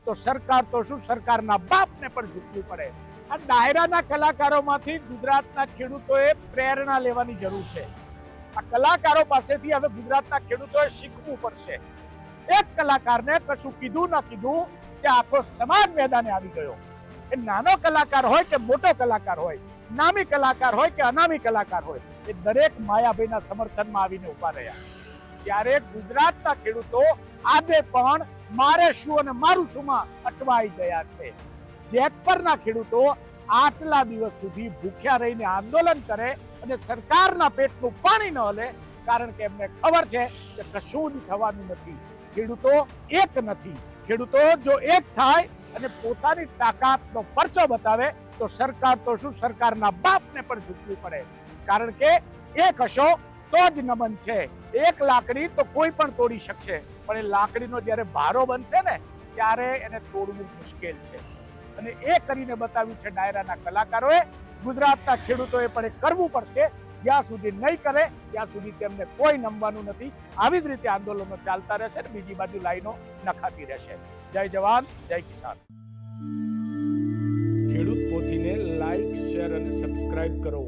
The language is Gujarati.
તો સરકાર તો શું, સરકારના બાપને પણ ઝૂકવું પડે. આ ડાયરાના કલાકારોમાંથી ગુજરાતના ખેડૂતોએ પ્રેરણા લેવાની જરૂર છે. આ કલાકારો પાસેથી હવે ગુજરાતના ખેડૂતોએ શીખવું પડશે. એક કલાકારને કશું કીધું ના કીધું કે આખો સમાજ મેદાને આવી ગયો. એ નાનો કલાકાર હોય કે મોટો કલાકાર હોય, નામી કલાકાર હોય કે અનામી કલાકાર હોય, એ દરેક માયાભાઈના સમર્થનમાં આવીને ઉભા રહ્યા. જ્યારે ગુજરાતના ખેડૂતો આજે પણ મારે શું અને મારું શુંમાં અટવાઈ ગયા છે. જેતપરના ખેડૂતો આટલા દિવસ સુધી ભૂખ્યા રહીને આંદોલન કરે અને સરકારના પેટનું પાણી ન હલે, કારણ કે એમને ખબર છે કે કશું જ થવાનું નથી. ખેડૂતો એક નથી. ખેડૂતો જો એક થાય અને પોતાની તાકાતનો પરચો બતાવે તો સરકાર તો શું, સરકારના બાપને પણ ઝૂકવું પડે. કારણ કે એક હશો તો જ નમન છે. એક લાકડી તો કોઈ પણ તોડી શકશે, પણ એ લાકડીનો જ્યારે ભારો બનશે ને ત્યારે એને તોડવું મુશ્કેલ છે. અને એ કરીને બતાવ્યું છે ડાયરાના કલાકારોએ. ગુજરાતના ખેડૂતોએ પણ એ કરવું પડશે. જ્યાં સુધી નહીં કરે ત્યાં સુધી તેમને કોઈ નમવાનું નથી. આવી જ રીતે આંદોલનો ચાલતા રહેશે અને બીજી બાજુ લાઈનો નખાતી રહેશે. જય જવાન, જય કિસાન. ખેડૂત પોથીને લાઈક, શેર અને સબસ્ક્રાઇબ કરો.